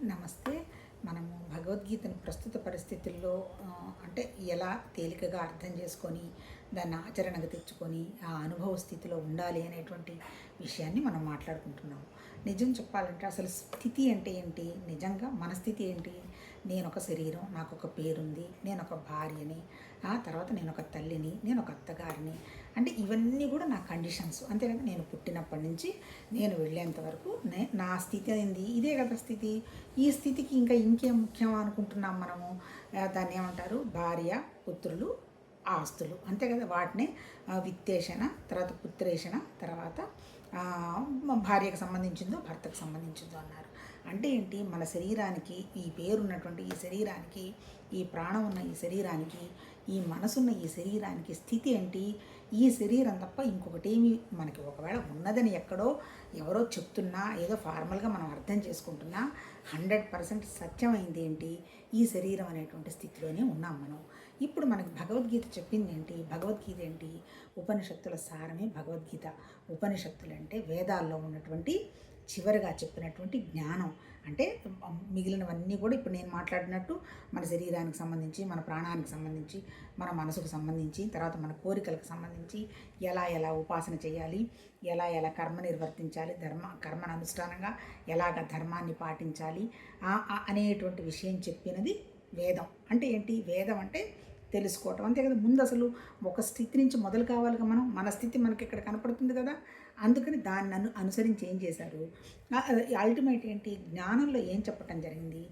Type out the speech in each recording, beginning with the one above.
నమస్తే. మనము భగవద్గీతను ప్రస్తుత పరిస్థితుల్లో అంటే ఎలా తేలికగా అర్థం చేసుకొని, దాన్ని ఆచరణకు తెచ్చుకొని, ఆ అనుభవ స్థితిలో ఉండాలి అనేటువంటి విషయాన్ని మనం మాట్లాడుకుంటున్నాము. నిజం చెప్పాలంటే అసలు స్థితి అంటే ఏంటి? నిజంగా మన స్థితి ఏంటి? నేనొక శరీరం, నాకొక పేరుంది, నేనొక భార్యని, ఆ తర్వాత నేనొక తల్లిని, నేనొక అత్తగారిని. అంటే ఇవన్నీ కూడా నా కండిషన్స్. అంతేకాదు నేను పుట్టినప్పటి నుంచి నేను వెళ్ళేంత వరకు నా స్థితి అయింది ఇదే కదా స్థితి. ఈ స్థితికి ఇంకా ఇంకేం ముఖ్యం అనుకుంటున్నాం మనము. దాన్ని ఏమంటారు? భార్య, పుత్రులు, ఆస్తులు, అంతే కదా. వాటిని విత్తేషణ, తర్వాత పుత్రేషణ, తర్వాత భార్యకు సంబంధించిందో భర్తకు సంబంధించిందో అన్నారు. అంటే ఏంటి? మన శరీరానికి, ఈ పేరున్నటువంటి ఈ శరీరానికి, ఈ ప్రాణం ఉన్న ఈ శరీరానికి, ఈ మనసున్న ఈ శరీరానికి స్థితి ఏంటి? ఈ శరీరం తప్ప ఇంకొకటేమి మనకి ఒకవేళ ఉన్నదని ఎక్కడో ఎవరో చెప్తున్నా, ఏదో ఫార్మల్గా మనం అర్థం చేసుకుంటున్నా, 100% సత్యమైంది ఏంటి? ఈ శరీరం అనేటువంటి స్థితిలోనే ఉన్నాం మనం. ఇప్పుడు మనకి భగవద్గీత చెప్పింది ఏంటి? భగవద్గీత ఏంటి? ఉపనిషత్తుల సారమే భగవద్గీత. ఉపనిషత్తులు అంటే వేదాల్లో ఉన్నటువంటి చివరిగా చెప్పినటువంటి జ్ఞానం. అంటే మిగిలినవన్నీ కూడా ఇప్పుడు నేను మాట్లాడినట్టు మన శరీరానికి సంబంధించి, మన ప్రాణానికి సంబంధించి, మన మనసుకు సంబంధించి, తర్వాత మన కోరికలకు సంబంధించి ఎలా ఎలా ఉపాసన చేయాలి, ఎలా ఎలా కర్మ నిర్వర్తించాలి, కర్మను అనుష్ఠానంగా ఎలాగ ధర్మాన్ని పాటించాలి అనేటువంటి విషయం చెప్పినది వేదం. అంటే ఏంటి? వేదం అంటే తెలుసుకోవటం, అంతే కదా. ముందు అసలు ఒక స్థితి నుంచి మొదలు కావాలిగా. మన స్థితి మనకి ఇక్కడ కనపడుతుంది కదా. అందుకని దాన్ని అనుసరించి ఏం చేశారు? అల్టిమేట్ ఏంటి? జ్ఞానంలో ఏం చెప్పటం జరిగింది?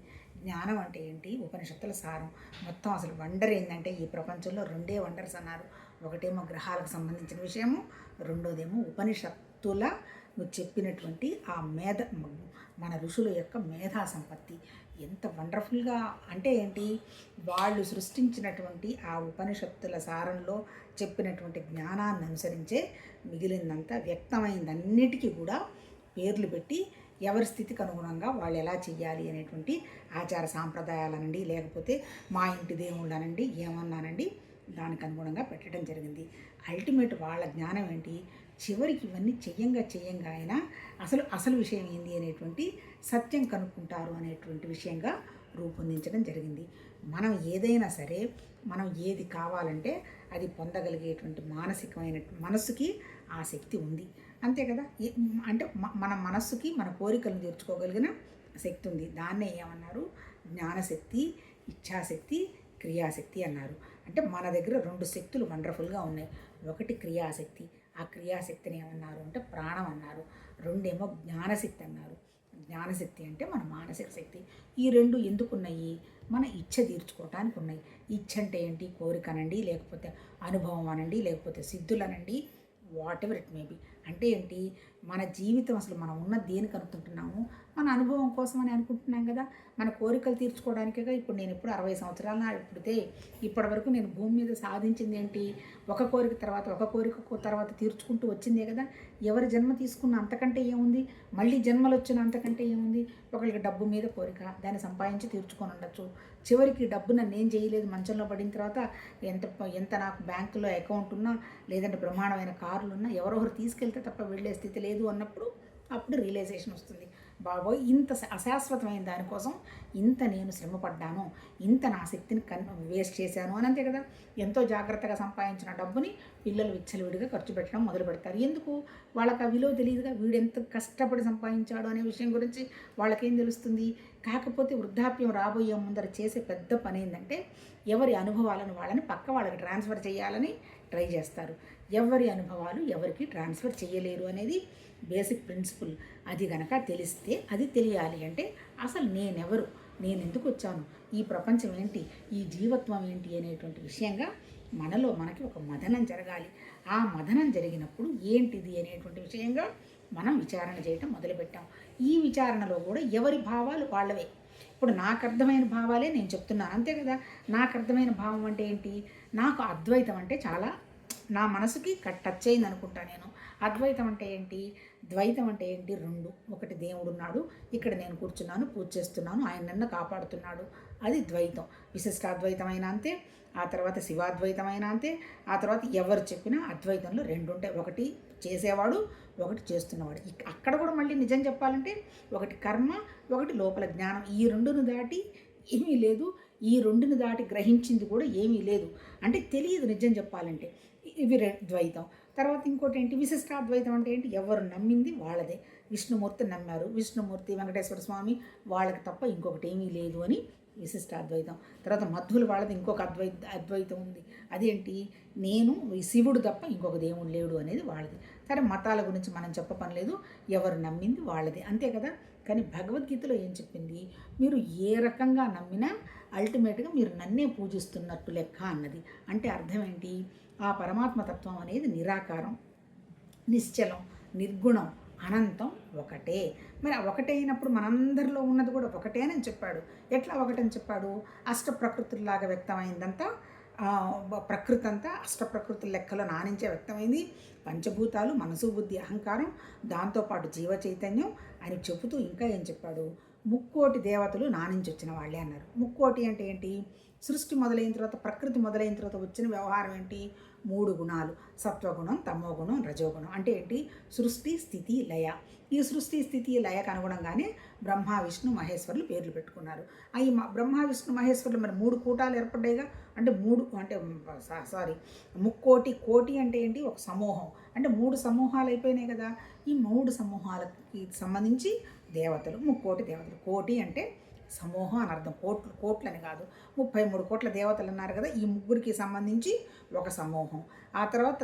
జ్ఞానం అంటే ఏంటి? ఉపనిషత్తుల సారం. మొత్తం అసలు వండర్ ఏంటంటే, ఈ ప్రపంచంలో రెండే వండర్స్ అన్నారు. ఒకటేమో గ్రహాలకు సంబంధించిన విషయము, రెండోదేమో ఉపనిషత్తుల చెప్పినటువంటి ఆ మన ఋషుల యొక్క మేధా సంపత్తి. ఎంత వండర్ఫుల్గా అంటే ఏంటి? వాళ్ళు సృష్టించినటువంటి ఆ ఉపనిషత్తుల సారంలో చెప్పినటువంటి జ్ఞానాన్ని అనుసరించే మిగిలినంత వ్యక్తమైందన్నిటికీ కూడా పేర్లు పెట్టి ఎవరి స్థితికి అనుగుణంగా వాళ్ళు ఎలా చెయ్యాలి అనేటువంటి ఆచార సాంప్రదాయాలనండి, లేకపోతే మా ఇంటి దేవుళ్ళనండి, ఏమన్నానండి, దానికి అనుగుణంగా పెట్టడం జరిగింది. అల్టిమేట్ వాళ్ళ జ్ఞానం ఏంటి? చివరికి ఇవన్నీ చెయ్యంగా అయినా అసలు విషయం ఏంది అనేటువంటి సత్యం కనుక్కుంటారు అనేటువంటి విషయంగా రూపొందించడం జరిగింది. మనం ఏదైనా సరే, మనం ఏది కావాలంటే అది పొందగలిగేటువంటి మానసికమైన మనస్సుకి ఆ శక్తి ఉంది, అంతే కదా. అంటే మన మనస్సుకి మన కోరికలను తీర్చుకోగలిగిన శక్తి ఉంది. దాన్నే ఏమన్నారు? జ్ఞానశక్తి, ఇచ్ఛాశక్తి, క్రియాశక్తి అన్నారు. అంటే మన దగ్గర రెండు శక్తులు వండర్ఫుల్గా ఉన్నాయి. ఒకటి క్రియాశక్తి. ఆ క్రియాశక్తిని ఏమన్నారు అంటే ప్రాణం అన్నారు. రెండేమో జ్ఞానశక్తి అన్నారు. జ్ఞానశక్తి అంటే మన మానసిక శక్తి. ఈ రెండు ఎందుకున్నాయి? మన ఇచ్ఛ తీర్చుకోవటానికి ఉన్నాయి. ఇచ్ఛ అంటే ఏంటి? కోరికనండి, లేకపోతే అనుభవం అనండి, లేకపోతే సిద్ధులనండి, whatever it may be. అంటే ఏంటి? మన జీవితం అసలు మనం ఉన్న దేనికి అనుకుంటున్నాము? మన అనుభవం కోసం అని అనుకుంటున్నాం కదా. మన కోరికలు తీర్చుకోవడానికేగా. ఇప్పుడు నేను 60 సంవత్సరాల పుడితే ఇప్పటి వరకు నేను భూమి మీద సాధించింది ఏంటి? ఒక కోరిక తర్వాత ఒక కోరిక తర్వాత తీర్చుకుంటూ వచ్చిందే కదా. ఎవరి జన్మ తీసుకున్న అంతకంటే ఏముంది? మళ్ళీ జన్మలు వచ్చిన అంతకంటే ఏముంది? ఒకరికి డబ్బు మీద కోరిక, దాన్ని సంపాదించి తీర్చుకొని ఉండొచ్చు. చివరికి డబ్బు నన్ను ఏం చేయలేదు, మంచంలో పడిన తర్వాత ఎంత నాకు బ్యాంకులో అకౌంట్ ఉన్నా, లేదంటే బ్రహ్మాండమైన కార్లు ఉన్నా, ఎవరొకరు తీసుకెళ్తే తప్ప వెళ్ళే స్థితి లేదు అన్నప్పుడు అప్పుడు రియలైజేషన్ వస్తుంది. బాబోయ్, ఇంత అశాశ్వతమైన దానికోసం ఇంత నేను శ్రమపడ్డాను, ఇంత నా శక్తిని వేస్ట్ చేశాను అని, అంతే కదా. ఎంతో జాగ్రత్తగా సంపాదించిన డబ్బుని పిల్లలు విచ్చలవిడిగా ఖర్చు పెట్టడం మొదలు పెడతారు. ఎందుకు? వాళ్ళకి ఆ విలువ తెలియదుగా. వీడెంత కష్టపడి సంపాదించాడు అనే విషయం గురించి వాళ్ళకేం తెలుస్తుంది? కాకపోతే వృద్ధాప్యం రాబోయే ముందర చేసే పెద్ద పని ఏంటంటే, ఎవరి అనుభవాలను వాళ్ళని పక్క వాళ్ళకి ట్రాన్స్ఫర్ చేయాలని ట్రై చేస్తారు. ఎవరి అనుభవాలు ఎవరికి ట్రాన్స్ఫర్ చేయలేరు అనేది బేసిక్ ప్రిన్సిపల్. అది గనక తెలిస్తే, అది తెలియాలి అంటే అసలు నేనెవరు, నేను ఎందుకు వచ్చాను, ఈ ప్రపంచం ఏంటి, ఈ జీవత్వం ఏంటి అనేటువంటి విషయంగా మనకి ఒక మథనం జరగాలి. ఆ మథనం జరిగినప్పుడు ఏంటిది అనేటువంటి విషయంగా మనం విచారణ చేయటం మొదలుపెట్టాం. ఈ విచారణలో కూడా ఎవరి భావాలు వాళ్ళవే. ఇప్పుడు నాకు అర్థమైన భావాలే నేను చెప్తున్నాను, అంతే కదా. నాకు అర్థమైన భావం అంటే ఏంటి? నాకు అద్వైతం అంటే చాలా నా మనసుకి టచ్ అయింది అనుకుంటా నేను. అద్వైతం అంటే ఏంటి? ద్వైతం అంటే ఏంటి? రెండు. ఒకటి దేవుడు ఉన్నాడు, ఇక్కడ నేను కూర్చున్నాను, పూజ చేస్తున్నాను, ఆయన నన్ను కాపాడుతున్నాడు, అది ద్వైతం. విశిష్టాద్వైతమైన అంతే, ఆ తర్వాత శివాద్వైతమైన అంతే, ఆ తర్వాత ఎవరు చెప్పినా అద్వైతంలో రెండు ఉంటాయి. ఒకటి చేసేవాడు, ఒకటి చేస్తున్నవాడు. అక్కడ కూడా మళ్ళీ నిజం చెప్పాలంటే ఒకటి కర్మ, ఒకటి లోపల జ్ఞానం. ఈ రెండును దాటి ఏమీ లేదు. ఈ రెండుని దాటి గ్రహించింది కూడా ఏమీ లేదు. అంటే తెలియదు నిజం చెప్పాలంటే. ఇవి ద్వైతం. తర్వాత ఇంకోటి ఏంటి, విశిష్టాద్వైతం అంటే ఏంటి, ఎవరు నమ్మింది వాళ్ళదే. విష్ణుమూర్తి నమ్మారు, విష్ణుమూర్తి వెంకటేశ్వర స్వామి వాళ్ళకి తప్ప ఇంకొకటి ఏమీ లేదు అని విశిష్టాద్వైతం. తర్వాత మధ్వులు వాళ్ళది ఇంకొక అద్వైతం ఉంది. అదేంటి, నేను ఈ శివుడు తప్ప ఇంకొక దేవుడు లేడు అనేది వాళ్ళది. సరే, మతాల గురించి మనం చెప్పపని లేదు, ఎవరు నమ్మింది వాళ్ళది, అంతే కదా. కానీ భగవద్గీతలో ఏం చెప్పింది, మీరు ఏ రకంగా నమ్మినా అల్టిమేట్గా మీరు నన్నే పూజిస్తున్నట్టు లెక్క అన్నది. అంటే అర్థం ఏంటి, ఆ పరమాత్మతత్వం అనేది నిరాకారం, నిశ్చలం, నిర్గుణం, అనంతం, ఒకటే. మరి ఒకటే అయినప్పుడు మనందరిలో ఉన్నది కూడా ఒకటే అని చెప్పాడు. ఎట్లా ఒకటని చెప్పాడు, అష్టప్రకృతుల్లాగా వ్యక్తమైందంతా ప్రకృతి అంతా అష్టప్రకృతుల లెక్కలో నానించే వ్యక్తమైంది. పంచభూతాలు, మనసు, బుద్ధి, అహంకారం, దాంతోపాటు జీవ చైతన్యం అని చెబుతూ ఇంకా ఏం చెప్పాడు, ముక్కోటి దేవతలు నానించి వచ్చిన వాళ్ళే అన్నారు. ముక్కోటి అంటే ఏంటి, సృష్టి మొదలైన తర్వాత, ప్రకృతి మొదలైన తర్వాత వచ్చిన వ్యవహారం ఏంటి, 3 గుణాలు, సత్వగుణం, తమోగుణం, రజోగుణం. అంటే ఏంటి, సృష్టి, స్థితి, లయ. ఈ సృష్టి, స్థితి, లయకు అనుగుణంగానే బ్రహ్మ, విష్ణు, మహేశ్వరులు పేర్లు పెట్టుకున్నారు. అవి బ్రహ్మ, విష్ణు, మహేశ్వరులు మరి 3 కూటాలు ఏర్పడ్డాయిగా. అంటే ముక్కోటి. కోటి అంటే ఏంటి, ఒక సమూహం. అంటే 3 సమూహాలు అయిపోయినాయి కదా. ఈ 3 సమూహాలకి సంబంధించి దేవతలు, ముక్కోటి దేవతలు. కోటి అంటే సమూహం అని అర్థం, కోట్లని కాదు. 33 కోట్ల దేవతలు అన్నారు కదా. ఈ ముగ్గురికి సంబంధించి ఒక సమూహం. ఆ తర్వాత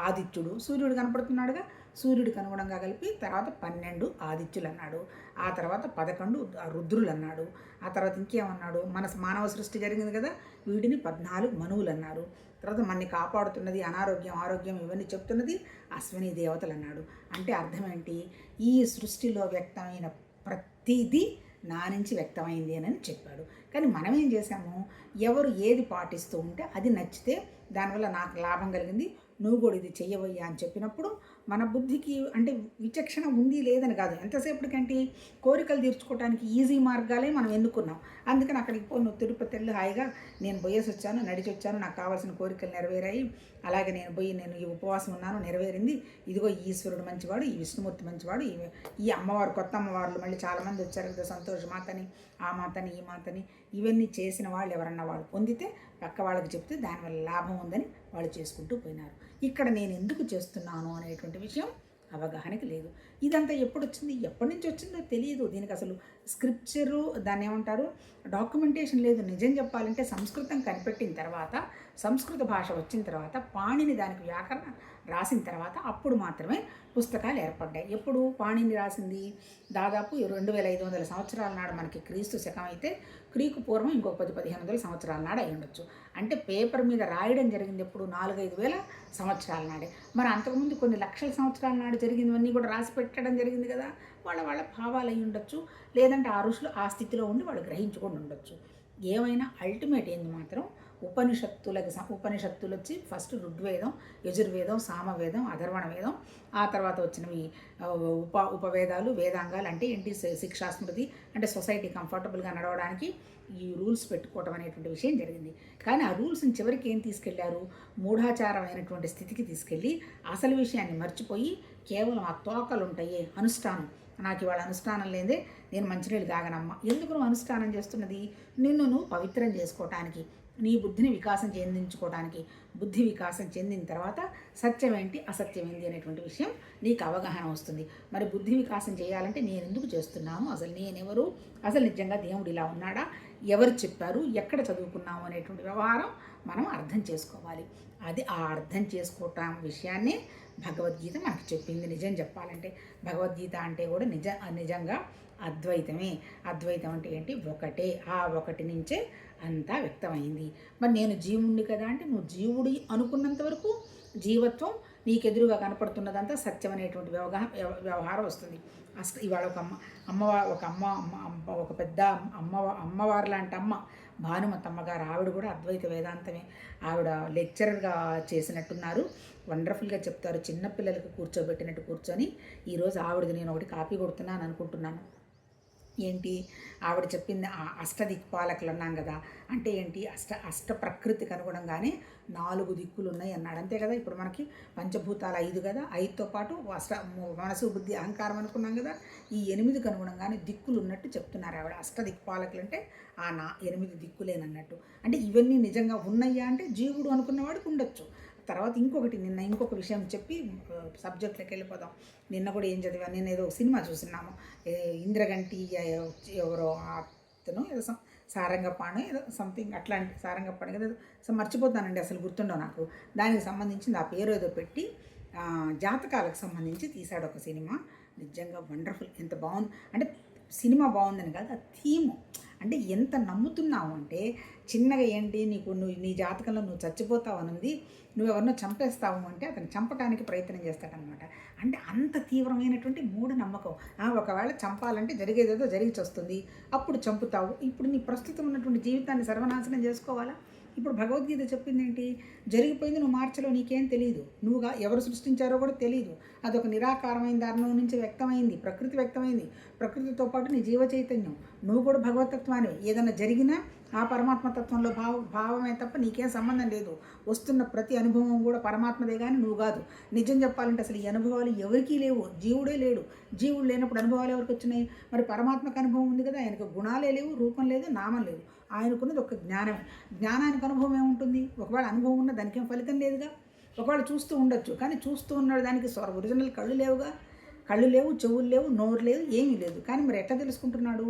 ఆదిత్యుడు, సూర్యుడు కనపడుతున్నాడుగా, సూర్యుడికి అనుగుణంగా కలిపి తర్వాత 12 ఆదిత్యులు అన్నాడు. ఆ తర్వాత 11 రుద్రులు అన్నాడు. ఆ తర్వాత ఇంకేమన్నాడు, మానవ సృష్టి జరిగింది కదా, వీటిని 14 మనువులు అన్నారు. తర్వాత మనని కాపాడుతున్నది అనారోగ్యం, ఆరోగ్యం ఇవన్నీ చెప్తున్నది అశ్విని దేవతలు అన్నాడు. అంటే అర్థం ఏంటి, ఈ సృష్టిలో వ్యక్తమైన ప్రతిదీ నా నుంచి వ్యక్తమైంది అని చెప్పాడు. కానీ మనం ఏం చేశాము, ఎవరు ఏది పాటిస్తూ ఉంటే అది నచ్చితే, దానివల్ల నాకు లాభం కలిగింది, నువ్వు కూడా ఇది చెయ్యవయ్యా అని చెప్పినప్పుడు మన బుద్ధికి అంటే విచక్షణ ఉంది లేదని కాదు, ఎంతసేపటికంటే కోరికలు తీర్చుకోవడానికి ఈజీ మార్గాలే మనం ఎన్నుకున్నాం. అందుకని అక్కడికి పోయి నువ్వు తిరుపతి వెళ్ళి హాయిగా నేను పోయేసి వచ్చాను, నడిచి వచ్చాను, నాకు కావాల్సిన కోరికలు నెరవేరాయి, అలాగే నేను ఈ ఉపవాసం ఉన్నాను, నెరవేరింది, ఇదిగో ఈ ఈశ్వరుడు మంచివాడు, ఈ విష్ణుమూర్తి మంచివాడు, ఈ అమ్మవారు, కొత్త అమ్మవార్లు మళ్ళీ చాలామంది వచ్చారు కదా, సంతోష మాతని, ఆ మాతని, ఈ మాతని, ఇవన్నీ చేసిన వాళ్ళు ఎవరన్నా వాళ్ళు పొందితే పక్క వాళ్ళకి చెప్తే దానివల్ల లాభం ఉందని వాళ్ళు చేసుకుంటూ పోయినారు. ఇక్కడ నేను ఎందుకు చేస్తున్నాను అనేటువంటి విషయం అవగాహనకి లేదు. ఇదంతా ఎప్పుడు వచ్చింది, ఎప్పటి నుంచి వచ్చిందో తెలియదు. దీనికి అసలు స్క్రిప్చరు, దాన్ని ఏమంటారు, డాక్యుమెంటేషన్ లేదు. నిజం చెప్పాలంటే సంస్కృతం కనిపెట్టిన తర్వాత, సంస్కృత భాష వచ్చిన తర్వాత, పాణిని దానికి వ్యాకరణ రాసిన తర్వాత అప్పుడు మాత్రమే పుస్తకాలు ఏర్పడ్డాయి. ఎప్పుడు పాణిని రాసింది, దాదాపు 2500 సంవత్సరాల నాడు మనకి క్రీస్తు శకం అయితే, క్రీకు పూర్వం ఇంకొక 10-1500 సంవత్సరాల నాడు అయి ఉండొచ్చు. అంటే పేపర్ మీద రాయడం జరిగింది ఎప్పుడు, 4-5 వేల సంవత్సరాల నాడే. మరి అంతకుముందు కొన్ని లక్షల సంవత్సరాల నాడు జరిగినవన్నీ కూడా రాసి పెట్టడం జరిగింది కదా. వాళ్ళ భావాలు అయి ఉండొచ్చు, లేదంటే ఆ ఋషులు ఆ స్థితిలో ఉండి వాళ్ళు గ్రహించుకొని ఉండొచ్చు. ఏమైనా అల్టిమేట్ ఏంది మాత్రం, ఉపనిషత్తులు వచ్చి ఫస్ట్ ఋగ్వేదం, యజుర్వేదం, సామవేదం, అథర్వణ వేదం, ఆ తర్వాత వచ్చినవి ఉపవేదాలు, వేదాంగాలు. అంటే ఏంటి, శిక్షాస్మృతి, అంటే సొసైటీ కంఫర్టబుల్గా నడవడానికి ఈ రూల్స్ పెట్టుకోవటం అనేటువంటి విషయం జరిగింది. కానీ ఆ రూల్స్ని చివరికి ఏం తీసుకెళ్లారు, మూఢాచారమైనటువంటి స్థితికి తీసుకెళ్ళి అసలు విషయాన్ని మర్చిపోయి కేవలం ఆ తోకలు ఉంటాయి అనుష్ఠానం. నాకు ఇవాళ అనుష్ఠానం లేదే నేను మంచినీళ్ళు తాగనమ్మా. ఎందుకు నువ్వు అనుష్ఠానం చేస్తున్నది, నువ్వు పవిత్రం చేసుకోవటానికి, నీ బుద్ధిని వికాసం చెందించుకోవడానికి. బుద్ధి వికాసం చెందిన తర్వాత సత్యం ఏంటి, అసత్యం ఏంటి అనేటువంటి విషయం నీకు అవగాహన వస్తుంది. మరి బుద్ధి వికాసం చేయాలంటే నేను ఎందుకు చేస్తున్నాను, అసలు నేనెవరు, అసలు నిజంగా దేవుడు ఇలా ఉన్నాడా, ఎవరు చెప్పారు, ఎక్కడ చదువుకున్నాము అనేటువంటి వ్యవహారం మనం అర్థం చేసుకోవాలి. అది ఆ అర్థం చేసుకోవటం విషయాన్నే భగవద్గీత మనకు చెప్పింది. నిజం చెప్పాలంటే భగవద్గీత అంటే కూడా నిజంగా అద్వైతమే. అద్వైతం అంటే ఏంటి, ఒకటే. ఆ ఒకటి నుంచే అంతా వ్యక్తమైంది. మరి నేను జీవుణ్ణి కదా అంటే, నువ్వు జీవుడి అనుకున్నంత వరకు జీవత్వం నీకెదురుగా కనపడుతున్నదంతా సత్యం అనేటువంటి వ్యవహారం వస్తుంది. ఇవాళ ఒక పెద్ద అమ్మవారు లాంటి అమ్మ, భానుమతమ్మ గారు, ఆవిడ కూడా అద్వైత వేదాంతమే. ఆవిడ లెక్చరర్గా చేసినట్టున్నారు, వండర్ఫుల్గా చెప్తారు. చిన్నపిల్లలకు కూర్చోబెట్టినట్టు కూర్చొని ఈరోజు ఆవిడది నేను ఒకటి కాపీ కొడుతున్నాను అనుకుంటున్నాను. ఏంటి ఆవిడ చెప్పింది అష్టదిక్పాలకులు అన్నాం కదా, అంటే ఏంటి అష్ట ప్రకృతికి అనుగుణంగానే 4 దిక్కులు ఉన్నాయి అన్నాడు. అంతే కదా. ఇప్పుడు మనకి పంచభూతాలు 5 కదా, 5తో పాటు మనసు బుద్ధి అహంకారం అనుకున్నాం కదా, ఈ 8కి అనుగుణంగానే దిక్కులు ఉన్నట్టు చెప్తున్నారు ఆవిడ. అష్టదిక్పాలకులు అంటే 8 దిక్కులేనన్నట్టు. అంటే ఇవన్నీ నిజంగా ఉన్నాయా అంటే జీవుడు అనుకున్నవాడికి ఉండొచ్చు. తర్వాత ఇంకొక విషయం చెప్పి సబ్జెక్ట్లోకి వెళ్ళిపోదాం. నిన్న కూడా ఏం చదివా, నేను ఏదో సినిమా చూస్తున్నాము, ఇంద్రగంటి ఎవరో అతను ఏదో సారంగపాణి ఏదో సంథింగ్ అట్లాంటి సారంగపాణి కదా, మర్చిపోతానండి, అసలు గుర్తుండవు నాకు. దానికి సంబంధించింది ఆ పేరు ఏదో పెట్టి జాతకాలకు సంబంధించి తీశాడు ఒక సినిమా. నిజంగా వండర్ఫుల్. ఎంత బాగుంది అంటే సినిమా బాగుందని కాదు, ఆ థీము అంటే ఎంత నమ్ముతున్నావు అంటే చిన్నగా ఏంటి నువ్వు నీ జాతకంలో నువ్వు చచ్చిపోతావు అనుంది, నువ్వెవరినో చంపేస్తావు అంటే అతను చంపడానికి ప్రయత్నం చేస్తాడనమాట. అంటే అంత తీవ్రమైనటువంటి మూఢనమ్మకం. ఒకవేళ చంపాలంటే జరిగేదేదో జరిగి వస్తుంది, అప్పుడు చంపుతావు. ఇప్పుడు నీ ప్రస్తుతం ఉన్నటువంటి జీవితాన్ని సర్వనాశనం చేసుకోవాలా? ఇప్పుడు భగవద్గీత చెప్పింది ఏంటి? జరిగిపోయింది, నువ్వు మార్చలో, నీకేం తెలియదు, నువ్వుగా ఎవరు సృష్టించారో కూడా తెలియదు. అదొక నిరాకారమైన దారుణం నుంచి వ్యక్తమైంది, ప్రకృతి వ్యక్తమైంది. ప్రకృతితో పాటు నీ జీవ చైతన్యం, నువ్వు కూడా భగవతత్వాన్ని. ఏదైనా జరిగినా ఆ పరమాత్మతత్వంలో భావమే తప్ప నీకేం సంబంధం లేదు. వస్తున్న ప్రతి అనుభవం కూడా పరమాత్మదే కానీ నువ్వు కాదు. నిజం చెప్పాలంటే అసలు ఈ అనుభవాలు ఎవరికీ లేవు, జీవుడే లేడు. జీవుడు లేనప్పుడు అనుభవాలు ఎవరికి వచ్చినాయి? మరి పరమాత్మకు అనుభవం ఉంది కదా, ఆయనకు గుణాలే లేవు, రూపం లేదు, నామం లేదు. ఆయనకున్నది ఒక జ్ఞానమే. జ్ఞానానికి అనుభవం ఏముంటుంది? ఒకవేళ అనుభవం ఉన్న దానికేం ఫలితం లేదుగా. ఒకవేళ చూస్తూ ఉండొచ్చు, కానీ చూస్తూ ఉన్నాడు దానికి ఒరిజినల్ కళ్ళు లేవుగా. కళ్ళు లేవు, చెవులు లేవు, నోరు లేదు, ఏమీ లేదు. కానీ మరి ఎట్లా తెలుసుకుంటున్నాడు?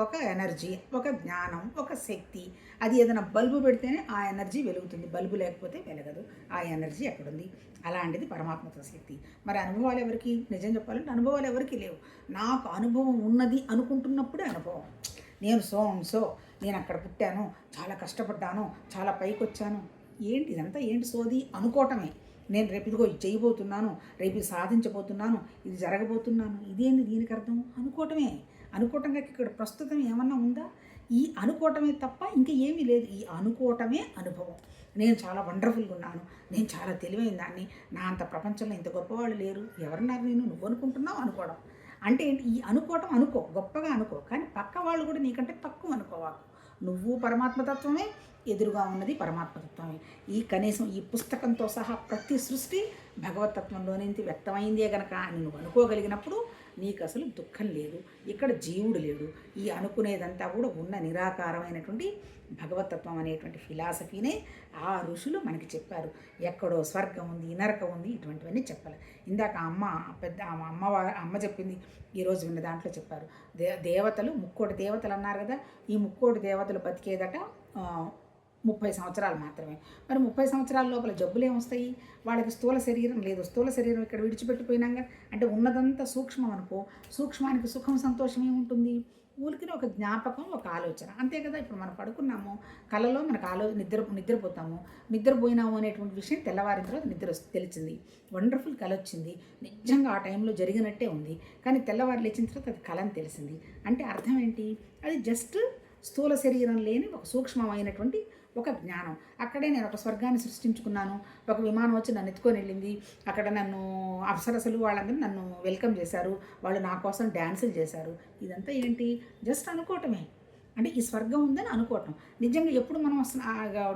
ఒక ఎనర్జీ, ఒక జ్ఞానం, ఒక శక్తి. అది ఏదైనా బల్బు పెడితేనే ఆ ఎనర్జీ వెలుగుతుంది, బల్బు లేకపోతే వెలగదు. ఆ ఎనర్జీ ఎక్కడుంది? అలాంటిది పరమాత్మతో శక్తి. మరి అనుభవాలు ఎవరికి? నిజం చెప్పాలంటే అనుభవాలు ఎవరికి లేవు. నాకు అనుభవం ఉన్నది అనుకుంటున్నప్పుడే అనుభవం. నేను సో నేను అక్కడ పుట్టాను, చాలా కష్టపడ్డాను, చాలా పైకి వచ్చాను. ఏంటి ఇదంతా? ఏంటి సోది? అనుకోవటమే. నేను రేపు ఇదిగో ఇది చేయబోతున్నాను, రేపు ఇది సాధించబోతున్నాను, ఇది జరగబోతున్నాను. ఇదేంటి దీనికి అర్థం? అనుకోవటమే. అనుకోవటంగా ఇక్కడ ప్రస్తుతం ఏమన్నా ఉందా? ఈ అనుకోవటమే తప్ప ఇంకా ఏమీ లేదు. ఈ అనుకోవటమే అనుభవం. నేను చాలా వండర్ఫుల్గా ఉన్నాను, నేను చాలా తెలివైన దాన్ని, నా అంత ప్రపంచంలో ఇంత గొప్పవాళ్ళు లేరు. ఎవరన్నారు? నువ్వు అనుకుంటున్నావు అనుకోవడం అంటే ఏంటి? ఈ అనుకోవటం అనుకో, గొప్పగా అనుకో, కానీ పక్క వాళ్ళు కూడా నీకంటే తక్కువ అనుకోవాలి. నువ్వు పరమాత్మతత్వమే, ఎదురుగా ఉన్నది పరమాత్మతత్వమే. కనీసం ఈ పుస్తకంతో సహా ప్రతి సృష్టి భగవతత్వంలోనేంటి వ్యక్తమైందే గనక అని నువ్వు అనుకోగలిగినప్పుడు నీకు అసలు దుఃఖం లేదు. ఇక్కడ జీవుడు లేడు. ఈ అనుకునేదంతా కూడా ఉన్న నిరాకారమైనటువంటి భగవతత్వం అనేటువంటి ఫిలాసఫీనే ఆ ఋషులు మనకి చెప్పారు. ఎక్కడో స్వర్గం ఉంది, నరకం ఉంది, ఇటువంటివన్నీ చెప్పాలి. ఇందాక అమ్మ చెప్పింది, ఈరోజు విన్న దాంట్లో చెప్పారు. దేవతలు 3 దేవతలు అన్నారు కదా. ఈ 3 దేవతలు బతికేదట 30 సంవత్సరాలు మాత్రమే. మరి 30 సంవత్సరాల లోపల జబ్బులు ఏమొస్తాయి? వాళ్ళకి స్థూల శరీరం లేదు. స్థూల శరీరం ఇక్కడ విడిచిపెట్టిపోయినాక అంటే ఉన్నదంతా సూక్ష్మం అనుకో. సూక్ష్మానికి సుఖం సంతోషం ఏముంటుంది? ఊరికినే ఒక జ్ఞాపకం, ఒక ఆలోచన, అంతే కదా. ఇప్పుడు మనం పడుకున్నాము, కళలో మనకు నిద్రపోతాము. నిద్రపోయినాము అనేటువంటి విషయం తెల్లవారిన తర్వాత తెలిసింది. వండర్ఫుల్ కళ వచ్చింది, నిజంగా ఆ టైంలో జరిగినట్టే ఉంది. కానీ తెల్లవారు లేచిన తర్వాత అది కళ అని తెలిసింది. అంటే అర్థం ఏంటి? అది జస్ట్ స్థూల శరీరం లేని ఒక సూక్ష్మమైనటువంటి ఒక జ్ఞానం. అక్కడే నేను ఒక స్వర్గాన్ని సృష్టించుకున్నాను. ఒక విమానం వచ్చి నన్ను ఎత్తుకొని వెళ్ళింది. అక్కడ నన్ను అప్సరసలు వాళ్ళందరూ నన్ను వెల్కమ్ చేశారు. వాళ్ళు నా కోసం డ్యాన్సులు చేశారు. ఇదంతా ఏంటి? జస్ట్ అనుకోవటమే. అంటే ఈ స్వర్గం ఉందని అనుకోవటం. నిజంగా ఎప్పుడు మనం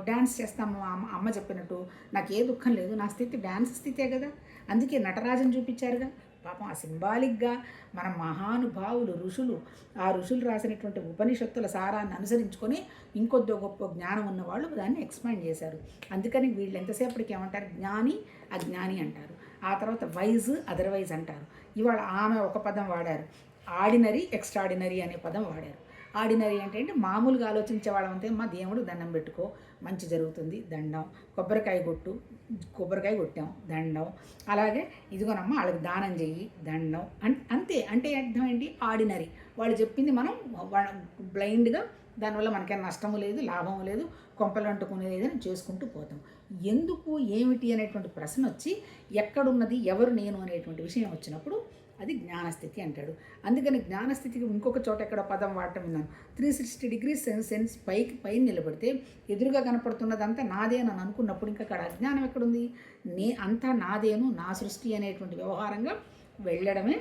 డ్యాన్స్ చేస్తాము, అమ్మ చెప్పినట్టు నాకు ఏ దుఃఖం లేదు, నా స్థితి డ్యాన్స్ స్థితే కదా. అందుకే నటరాజన్ చూపించారుగా. పాపం ఆ సింబాలిక్గా మన మహానుభావులు ఆ ఋషులు రాసినటువంటి ఉపనిషత్తుల సారాన్ని అనుసరించుకొని ఇంకొద్దో గొప్ప జ్ఞానం ఉన్న వాళ్ళు దాన్ని ఎక్స్పాండ్ చేశారు. అందుకని వీళ్ళు ఎంతసేపటికి ఏమంటారు? జ్ఞాని, అజ్ఞాని అంటారు. ఆ తర్వాత వైజ్, అదర్వైజ్ అంటారు. ఇవాళ ఆమె ఒక పదం వాడారు, ఆర్డినరీ, ఎక్స్ట్రాడినరీ అనే పదం వాడారు. ఆర్డినరీ అంటే మామూలుగా ఆలోచించే వాళ్ళంతే, మా దేవుడు దండం పెట్టుకో, మంచి జరుగుతుంది, దండం. కొబ్బరికాయ కొట్టాం, దండం. అలాగే ఇదిగోనమ్మ వాళ్ళకి దానం చెయ్యి, దండం. అంతే. అంటే అర్థం ఏంటి? ఆర్డినరీ. వాళ్ళు చెప్పింది మనం బ్లైండ్గా, దానివల్ల మనకేం నష్టము లేదు, లాభము లేదు, కొంపలు అంటుకునేది లేదని చేసుకుంటూ పోతాం. ఎందుకు, ఏమిటి అనేటువంటి ప్రశ్న వచ్చి ఎక్కడున్నది ఎవరు నేను అనేటువంటి విషయం వచ్చినప్పుడు అది జ్ఞానస్థితి అంటాడు. అందుకని జ్ఞానస్థితికి ఇంకొక చోట ఎక్కడ పదం వాడటం విన్నాను. 360 degrees సెన్స్ పైన నిలబడితే ఎదురుగా కనపడుతున్నదంతా నాదే అని అనుకున్నప్పుడు ఇంకా అక్కడ అజ్ఞానం ఎక్కడుంది? అంతా నాదేను, నా సృష్టి అనేటువంటి వ్యవహారంగా వెళ్ళడమే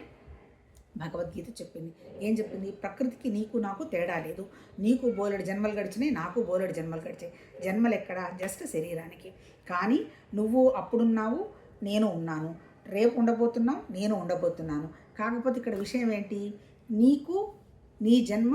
భగవద్గీత చెప్పింది. ఏం చెప్పింది? ప్రకృతికి నీకు నాకు తేడా లేదు. నీకు బోలెడు జన్మలు గడిచినాయి, నాకు బోలెడు జన్మలు గడిచాయి. జన్మలు ఎక్కడ? జస్ట్ శరీరానికి. కానీ నువ్వు అప్పుడున్నావు, నేను ఉన్నాను. రేపు ఉండబోతున్నావు, నేను ఉండబోతున్నాను. కాకపోతే ఇక్కడ విషయం ఏంటి? నీకు నీ జన్మ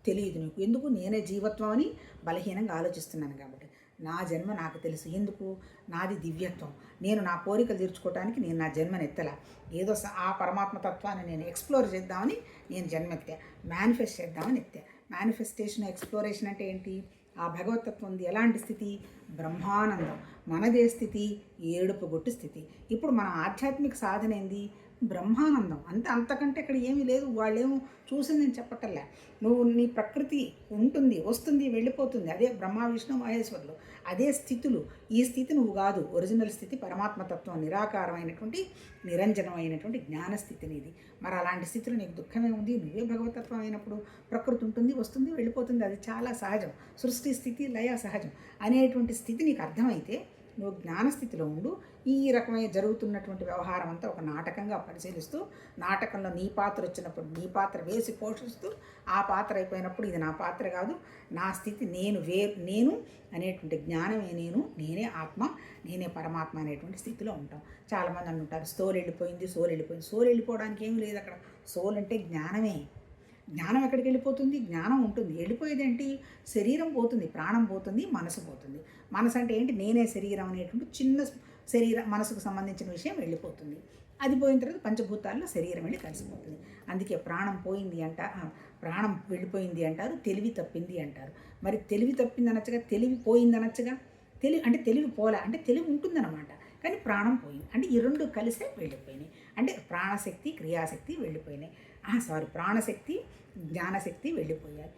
తెలియదు. నీకు ఎందుకు? నేనే జీవత్వం అని బలహీనంగా ఆలోచిస్తున్నాను కాబట్టి. నా జన్మ నాకు తెలుసు. ఎందుకు? నాది దివ్యత్వం. నేను నా కోరికలు తీర్చుకోవడానికి నేను నా జన్మను ఎత్తలా. ఏదో ఆ పరమాత్మ తత్వాన్ని నేను ఎక్స్ప్లోర్ చేద్దామని నేను జన్మెత్తా. మేనిఫెస్ట్ చేద్దామని ఎత్తా. మేనిఫెస్టేషన్, ఎక్స్ప్లోరేషన్ అంటే ఏంటి? ఆ భగవతత్వం ఉంది. ఎలాంటి స్థితి? బ్రహ్మానందం. మనదే స్థితి ఏడుపుగొట్టు స్థితి. ఇప్పుడు మన ఆధ్యాత్మిక సాధన ఏంది? బ్రహ్మానందం. అంతకంటే ఇక్కడ ఏమీ లేదు. వాళ్ళేమో చూసింది నేను చెప్పటల్లా. నువ్వు నీ ప్రకృతి ఉంటుంది, వస్తుంది, వెళ్ళిపోతుంది. అదే బ్రహ్మ విష్ణు మహేశ్వరులు, అదే స్థితులు. ఈ స్థితి నువ్వు కాదు. ఒరిజినల్ స్థితి పరమాత్మతత్వం, నిరాకారమైనటువంటి నిరంజనమైనటువంటి జ్ఞానస్థితి నీది. మరి అలాంటి స్థితిలో నీకు దుఃఖమే ఉంది. నువ్వే భగవతత్వం అయినప్పుడు ప్రకృతి ఉంటుంది, వస్తుంది, వెళ్ళిపోతుంది. అది చాలా సహజం. సృష్టి స్థితి లయ సహజం అనేటువంటి స్థితి నీకు అర్థమైతే నువ్వు జ్ఞానస్థితిలో ఉండు. ఈ రకమైన జరుగుతున్నటువంటి వ్యవహారం అంతా ఒక నాటకంగా పరిశీలిస్తూ, నాటకంలో నీ పాత్ర వచ్చినప్పుడు నీ పాత్ర వేసి పోషిస్తూ, ఆ పాత్ర అయిపోయినప్పుడు ఇది నా పాత్ర కాదు, నా స్థితి నేను అనేటువంటి జ్ఞానమే నేనే ఆత్మ, నేనే పరమాత్మ అనేటువంటి స్థితిలో ఉంటాం. చాలామంది అంటుంటారు సోల్ వెళ్ళిపోయింది. సోల్ వెళ్ళిపోవడానికి ఏమీ లేదు అక్కడ. సోల్ అంటే జ్ఞానమే. జ్ఞానం ఎక్కడికి వెళ్ళిపోతుంది? జ్ఞానం ఉంటుంది. వెళ్ళిపోయేది ఏంటి? శరీరం పోతుంది, ప్రాణం పోతుంది, మనసు పోతుంది. మనసు అంటే ఏంటి? నేనే శరీరం అనేటువంటి చిన్న మనసుకు సంబంధించిన విషయం వెళ్ళిపోతుంది. అది పోయిన తర్వాత పంచభూతాల్లో శరీరం వెళ్ళి కలిసిపోతుంది. అందుకే ప్రాణం పోయింది ప్రాణం వెళ్ళిపోయింది అంటారు, తెలివి తప్పింది అంటారు. మరి తెలివి తప్పింది అనొచ్చుగా, తెలివి పోయింది అనొచ్చుగా. అంటే తెలివి పోలే, అంటే తెలివి ఉంటుందన్నమాట. కానీ ప్రాణం పోయింది అంటే ఈ రెండు కలిసే వెళ్ళిపోయినాయి. అంటే ప్రాణశక్తి క్రియాశక్తి వెళ్ళిపోయినాయి. ప్రాణశక్తి జ్ఞానశక్తి వెళ్ళిపోయాయి.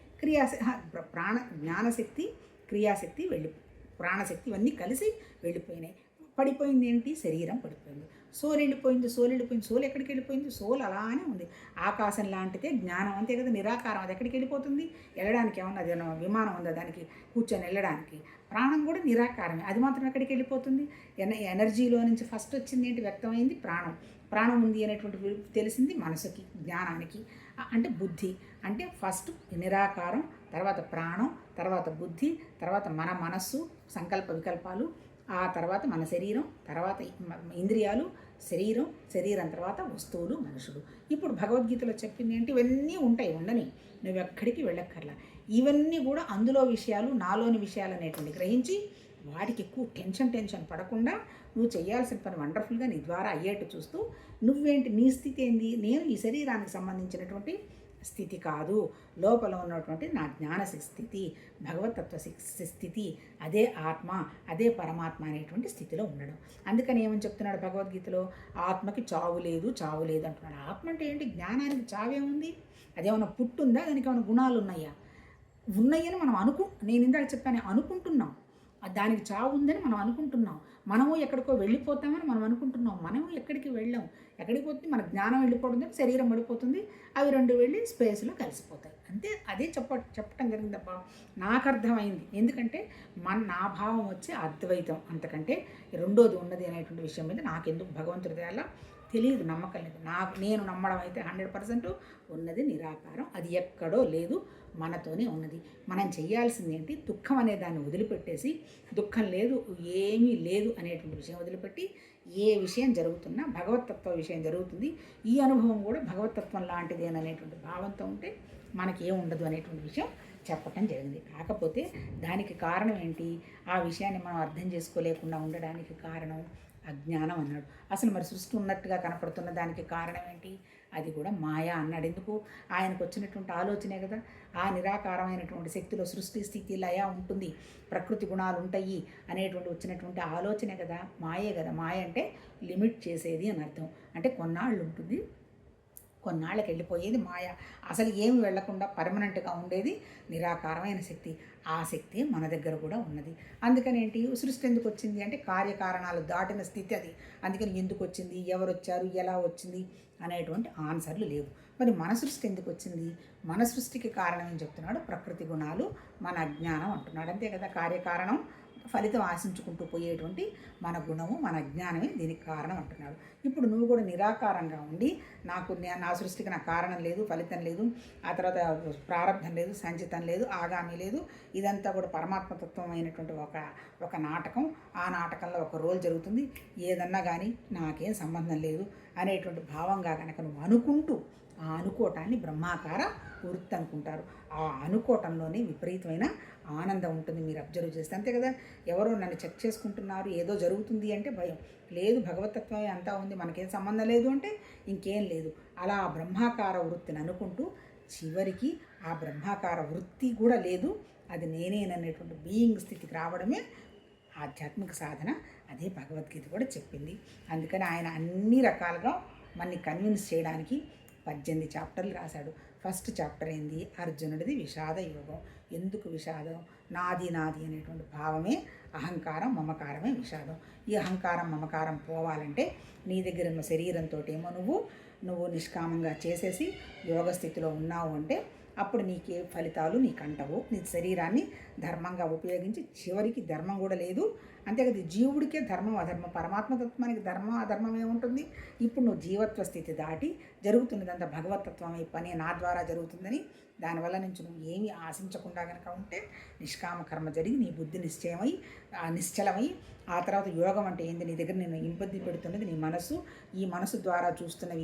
జ్ఞానశక్తి క్రియాశక్తి ప్రాణశక్తి ఇవన్నీ కలిసి వెళ్ళిపోయినాయి. పడిపోయింది ఏంటి? శరీరం పడిపోయింది. సోల్ వెళ్ళిపోయింది. సోల్ ఎక్కడికి వెళ్ళిపోయింది? సోల్ అలానే ఉంది. ఆకాశం లాంటిదే జ్ఞానం, అంతే కదా. నిరాకారం. అది ఎక్కడికి వెళ్ళిపోతుంది? వెళ్ళడానికి ఏమన్నా అది విమానం ఉందా దానికి కూర్చొని వెళ్ళడానికి? ప్రాణం కూడా నిరాకారమే. అది మాత్రం ఎక్కడికి వెళ్ళిపోతుంది? ఎనర్జీలో నుంచి ఫస్ట్ వచ్చింది ఏంటి? వ్యక్తమైంది ప్రాణం ఉంది అనేటువంటి తెలిసింది మనసుకి, జ్ఞానానికి. అంటే బుద్ధి. అంటే ఫస్ట్ నిరాకారం, తర్వాత ప్రాణం, తర్వాత బుద్ధి, తర్వాత మన మనస్సు సంకల్ప వికల్పాలు, ఆ తర్వాత మన శరీరం, తర్వాత ఇంద్రియాలు, శరీరం తర్వాత వస్తువులు, మనుషులు. ఇప్పుడు భగవద్గీతలో చెప్పింది ఏంటి? ఇవన్నీ ఉంటాయి, ఉండని, నువ్వు ఎక్కడికి వెళ్ళక్కర్లా. ఇవన్నీ కూడా అందులో విషయాలు, నాలోని విషయాలు అనేటువంటి గ్రహించి వాటికి ఎక్కువ టెన్షన్ పడకుండా నువ్వు చేయాల్సిన పని వండర్ఫుల్గా నీ ద్వారా అయ్యేట్టు చూస్తూ, నువ్వేంటి? నీ స్థితి ఏంది? నేను ఈ శరీరానికి సంబంధించినటువంటి స్థితి కాదు, లోపల ఉన్నటువంటి నా జ్ఞాన స్థితి, భగవతత్వ స్థితి, అదే ఆత్మ, అదే పరమాత్మ అనేటువంటి స్థితిలో ఉండడం. అందుకని ఏమని చెప్తున్నాడు భగవద్గీతలో? ఆత్మకి చావు లేదు అంటున్నాడు. ఆత్మ అంటే ఏంటి? జ్ఞానానికి చావేముంది? అదేమన్నా పుట్టుందా? దానికి ఏమైనా గుణాలు ఉన్నాయా? ఉన్నాయని మనం నేను ఇందాక చెప్పాను, అనుకుంటున్నాం. దానికి చావు ఉందని మనం అనుకుంటున్నాం. మనము ఎక్కడికో వెళ్ళిపోతామని మనం అనుకుంటున్నాం. మనము ఎక్కడికి వెళ్ళాం. ఎక్కడికి పోతుంది? మన జ్ఞానం వెళ్ళిపోతుంది, శరీరం పడిపోతుంది, అవి రెండు వెళ్ళి స్పేస్లో కలిసిపోతాయి. అంతే. అదే చెప్పటం జరిగిందబ్బా. నాకు అర్థమైంది. ఎందుకంటే నా భావం వచ్చి అద్వైతం, అంతకంటే రెండోది ఉన్నది అనేటువంటి విషయం మీద నాకెందుకు భగవంతుడి దయవల్ల తెలియదు, నమ్మకం లేదు. నేను నమ్మడం అయితే 100% ఉన్నది నిరాకారం. అది ఎక్కడో లేదు, మనతోనే ఉన్నది. మనం చేయాల్సింది ఏంటి? దుఃఖం అనే దాన్ని వదిలిపెట్టేసి, దుఃఖం లేదు, ఏమీ లేదు అనేటువంటి విషయం వదిలిపెట్టి, ఏ విషయం జరుగుతున్నా భగవతత్వ విషయం జరుగుతుంది, ఈ అనుభవం కూడా భగవతత్వం లాంటిదేననేటువంటి భావంతో ఉంటే మనకి ఏముండదు అనేటువంటి విషయం చెప్పటం జరిగింది. కాకపోతే దానికి కారణం ఏంటి? ఆ విషయాన్ని మనం అర్థం చేసుకోలేకుండా ఉండడానికి కారణం అజ్ఞానం అన్నాడు. అసలు మరి సృష్టి ఉన్నట్టుగా కనపడుతున్న దానికి కారణం ఏంటి? అది కూడా మాయా అన్నాడు. ఎందుకు? ఆయనకు వచ్చినటువంటి ఆలోచనే కదా. ఆ నిరాకారమైనటువంటి శక్తిలో సృష్టి స్థితి లయ ఉంటుంది, ప్రకృతి గుణాలు ఉంటాయి అనేటువంటి వచ్చినటువంటి ఆలోచనే కదా, మాయే కదా. మాయ అంటే లిమిట్ చేసేది అని అర్థం. అంటే కొన్నాళ్ళు ఉంటుంది, కొన్నాళ్ళకి వెళ్ళిపోయేది మాయ. అసలు ఏమి వెళ్లకుండా పర్మనెంట్గా ఉండేది నిరాకారమైన శక్తి. ఆ శక్తి మన దగ్గర కూడా ఉన్నది. అందుకని ఏంటి? సృష్టి ఎందుకు వచ్చింది అంటే కార్యకారణాలు దాటిన స్థితి అది. అందుకని ఎందుకు వచ్చింది, ఎవరు వచ్చారు, ఎలా వచ్చింది అనేటువంటి ఆన్సర్లు లేవు. మరి మన సృష్టి ఎందుకు వచ్చింది? మన సృష్టికి కారణం ఏం చెప్తున్నాడు? ప్రకృతి గుణాలు, మన అజ్ఞానం అంటున్నాడు. అంతే కదా, కార్యకారణం ఫలితం ఆశించుకుంటూ పోయేటువంటి మన గుణము, మన అజ్ఞానమే దీనికి కారణం అంటున్నాడు. ఇప్పుడు నువ్వు కూడా నిరాకారంగా ఉండి నా సృష్టికి నా కారణం లేదు, ఫలితం లేదు, ఆ తర్వాత ప్రారంధం లేదు, సంచితం లేదు, ఆగామి లేదు, ఇదంతా కూడా పరమాత్మతత్వం అయినటువంటి ఒక నాటకం. ఆ నాటకంలో ఒక రోల్ జరుగుతుంది, ఏదన్నా కానీ నాకేం సంబంధం లేదు అనేటువంటి భావంగా కనుక నువ్వు అనుకుంటూ, ఆ అనుకోవటాన్ని బ్రహ్మాకార వృత్తి అనుకుంటారు. ఆ అనుకోవటంలోనే విపరీతమైన ఆనందం ఉంటుంది. మీరు అబ్జర్వ్ చేస్తే అంతే కదా. ఎవరో నన్ను చెక్ చేసుకుంటున్నారు, ఏదో జరుగుతుంది అంటే భయం లేదు, భగవతత్వమే అంతా ఉంది, మనకేం సంబంధం లేదు అంటే ఇంకేం లేదు. అలా ఆ బ్రహ్మాకార వృత్తిని అనుకుంటూ చివరికి ఆ బ్రహ్మాకార వృత్తి కూడా లేదు, అది నేనేననేటువంటి బీయింగ్ స్థితికి రావడమే ఆధ్యాత్మిక సాధన. అదే భగవద్గీత కూడా చెప్పింది. అందుకని ఆయన అన్ని రకాలుగా మనని కన్విన్స్ చేయడానికి 18 చాప్టర్లు రాశాడు. ఫస్ట్ చాప్టర్ ఏంది? అర్జునుడిది విషాద యోగం. ఎందుకు విషాదం? నాది అనేటువంటి భావమే అహంకారం, మమకారమే విషాదం. ఈ అహంకారం మమకారం పోవాలంటే నీ దగ్గర ఉన్న శరీరంతో ఏమో నువ్వు నిష్కామంగా చేసేసి యోగ స్థితిలో ఉన్నావు అంటే అప్పుడు నీకే ఫలితాలు నీకు అంటవు. నీ శరీరాన్ని ధర్మంగా ఉపయోగించి చివరికి ధర్మం కూడా లేదు. అంతేకాదు జీవుడికే ధర్మం అధర్మం, పరమాత్మతత్వానికి ధర్మం అధర్మం ఏముంటుంది? ఇప్పుడు నువ్వు జీవత్వ స్థితి దాటి జరుగుతున్నదంతా భగవతత్వమే పని నా ద్వారా జరుగుతుందని దానివల్ల నుంచి నువ్వు ఏమీ ఆశించకుండా కనుక ఉంటే నిష్కామ కర్మ జరిగి నీ బుద్ధి నిశ్చలమై ఆ తర్వాత యోగం అంటే ఏంది? నీ దగ్గర నేను ఇబ్బంది పెడుతున్నది నీ మనసు. ఈ మనసు ద్వారా చూస్తున్నవి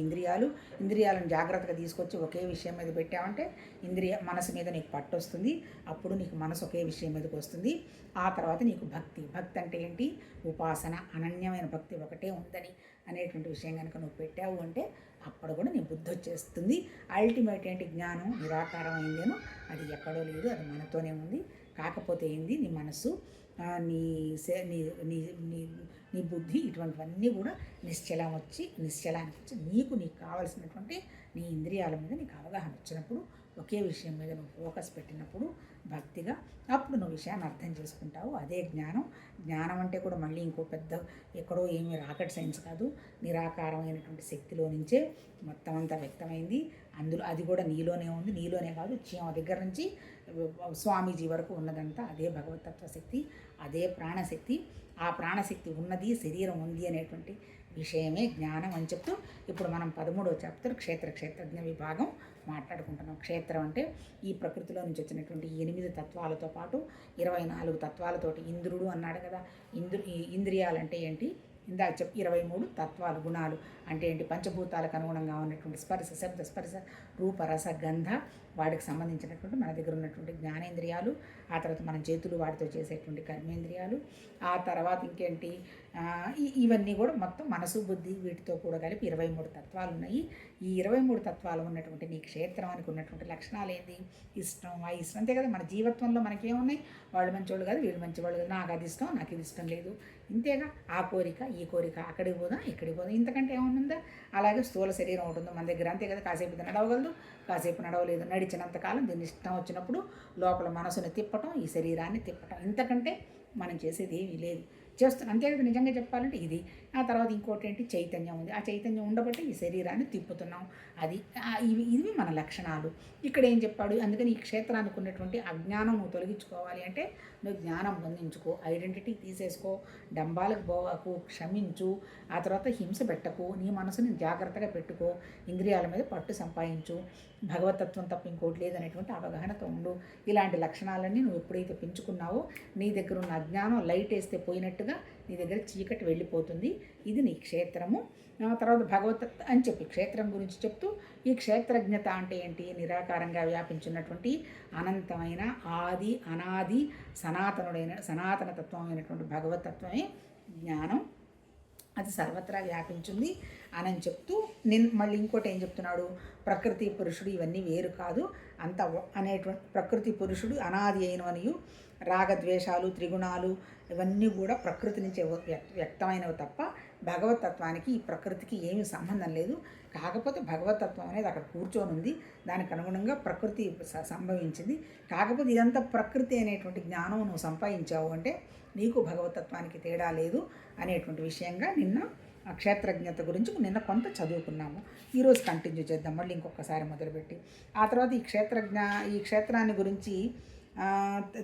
ఇంద్రియాలను జాగ్రత్తగా తీసుకొచ్చి ఒకే విషయం మీద పెట్టావంటే మనసు మీద నీకు పట్టు వస్తుంది. అప్పుడు నీకు మనసు ఒకే విషయం మీదకి వస్తుంది. ఆ తర్వాత నీకు భక్తి అంటే ఏంటి? ఉపాసన, అనన్యమైన భక్తి ఒకటే ఉందని అనేటువంటి విషయం కనుక నువ్వు పెట్టావు అంటే అప్పుడు కూడా నీ బుద్ధి వచ్చేస్తుంది. అల్టిమేట్ ఏంటి? జ్ఞానం నిరాకారం అయిందేను, అది ఎక్కడో లేదు, అది మనతోనే ఉంది. కాకపోతే ఏంది? నీ మనసు, నీ నీ నీ నీ బుద్ధి, ఇటువంటివన్నీ కూడా నిశ్చలానికి వచ్చి నీకు కావలసినటువంటి నీ ఇంద్రియాల మీద నీకు అవగాహన వచ్చినప్పుడు, ఒకే విషయం మీద నువ్వు ఫోకస్ పెట్టినప్పుడు భక్తిగా, అప్పుడు నువ్వు విషయాన్ని అర్థం చేసుకుంటావు. అదే జ్ఞానం అంటే కూడా మళ్ళీ ఇంకో పెద్ద ఎక్కడో ఏమీ రాకెట్ సైన్స్ కాదు, నిరాకారమైనటువంటి శక్తిలో నుంచే మొత్తం అంతా వ్యక్తమైంది. అందులో అది కూడా నీలోనే ఉంది. నీలోనే కాదు, చీమ దగ్గర నుంచి స్వామీజీ వరకు ఉన్నదంతా అదే భగవతత్వ శక్తి, అదే ప్రాణశక్తి. ఆ ప్రాణశక్తి ఉన్నది, శరీరం ఉంది అనేటువంటి విషయమే జ్ఞానం అని చెప్తూ ఇప్పుడు మనం 13వ చాప్టర్ క్షేత్రజ్ఞ విభాగం మాట్లాడుకుంటున్నాం. క్షేత్రం అంటే ఈ ప్రకృతిలో నుంచి వచ్చినటువంటి 8 తత్వాలతో పాటు 24 తత్వాలతోటి ఇంద్రుడు అన్నాడు కదా. ఇంద్రియాలంటే ఏంటి? ఇందాక 23 తత్వాలు, గుణాలు అంటే ఏంటి? పంచభూతాలకు అనుగుణంగా ఉన్నటువంటి స్పర్శ, శబ్ద స్పర్శ, రూప, రస, గంధ, వాటికి సంబంధించినటువంటి మన దగ్గర ఉన్నటువంటి జ్ఞానేంద్రియాలు, ఆ తర్వాత మన చేతులు వాటితో చేసేటువంటి కర్మేంద్రియాలు, ఆ తర్వాత ఇంకేంటి? ఇవన్నీ కూడా మొత్తం మనసు, బుద్ధి వీటితో కూడా కలిపి 23 తత్వాలు ఉన్నాయి. ఈ 23 తత్వాలు ఉన్నటువంటి నీ క్షేత్రానికి ఉన్నటువంటి లక్షణాలు ఏంటి? ఇష్టం, అయిష్టం, అంతే కదా. మన జీవత్వంలో మనకేమున్నాయి? వాళ్ళు మంచివాళ్ళు కాదు, వీళ్ళు మంచివాళ్ళు కాదు, నాకు అది ఇష్టం, నాకు ఇది ఇష్టం లేదు, ఇంతేగా. ఆ కోరిక, ఈ కోరిక, అక్కడికి పోదాం, ఇక్కడికి పోదాం, ఇంతకంటే ఏమన్నా? అలాగే స్థూల శరీరం ఉంటుంది మన దగ్గర, అంతే కదా. కాసేపు నడవగలదు, కాసేపు నడవలేదు. నడిచినంతకాలం దీన్ని ఇష్టం వచ్చినప్పుడు లోపల మనసుని తిప్పటం, ఈ శరీరాన్ని తిప్పటం, ఇంతకంటే మనం చేసేది ఏమీ లేదు. చేస్తున్నాం అంతే కదా. నిజంగా చెప్పాలంటే ఇది. ఆ తర్వాత ఇంకోటి ఏంటి? చైతన్యం ఉంది. ఆ చైతన్యం ఉండబట్టి ఈ శరీరాన్ని తిప్పుతున్నాం. అది ఇవి మన లక్షణాలు. ఇక్కడ ఏం చెప్పాడు? అందుకని ఈ క్షేత్రానికి ఉన్నటువంటి అజ్ఞానం నువ్వు తొలగించుకోవాలి అంటే నువ్వు జ్ఞానం పొందించుకో, ఐడెంటిటీ తీసేసుకో, డంబాలకు పోవకు, క్షమించు, ఆ తర్వాత హింస పెట్టకు, నీ మనసుని జాగ్రత్తగా పెట్టుకో, ఇంద్రియాల మీద పట్టు సంపాదించు, భగవతత్వం తప్ప ఇంకోటి లేదనేటువంటి అవగాహనతో ఉండు. ఇలాంటి లక్షణాలన్నీ నువ్వు ఎప్పుడైతే పెంచుకున్నావో నీ దగ్గర ఉన్న అజ్ఞానం లైట్ వేస్తే పోయినట్టుగా నీ దగ్గర చీకటి వెళ్ళిపోతుంది. ఇది నీ క్షేత్రము. తర్వాత భగవత్ అని చెప్పి క్షేత్రం గురించి చెప్తూ, ఈ క్షేత్రజ్ఞత అంటే ఏంటి? నిరాకారంగా వ్యాపించున్నటువంటి అనంతమైన ఆది అనాది సనాతన తత్వమైనటువంటి భగవతత్వమే జ్ఞానం. అది సర్వత్రా వ్యాపించింది అని చెప్తూ మళ్ళీ ఇంకోటి ఏం చెప్తున్నాడు? ప్రకృతి పురుషుడు ఇవన్నీ వేరు కాదు అంత అనేటువంటి ప్రకృతి పురుషుడు అనాది అయినవనియు, రాగద్వేషాలు, త్రిగుణాలు ఇవన్నీ కూడా ప్రకృతి నుంచి వ్యక్తమైనవి తప్ప భగవతత్వానికి ఈ ప్రకృతికి ఏమీ సంబంధం లేదు. కాకపోతే భగవతత్వం అనేది అక్కడ కూర్చొని ఉంది, దానికి అనుగుణంగా ప్రకృతి సంభవించింది. కాకపోతే ఇదంతా ప్రకృతి అనేటువంటి జ్ఞానం నువ్వు సంపాదించావు అంటే నీకు భగవతత్వానికి తేడా లేదు అనేటువంటి విషయంగా నిన్న క్షేత్రజ్ఞత గురించి నిన్న కొంత చదువుకున్నాము. ఈరోజు కంటిన్యూ చేద్దాం మళ్ళీ ఇంకొకసారి మొదలుపెట్టి. ఆ తర్వాత ఈ క్షేత్రాన్ని గురించి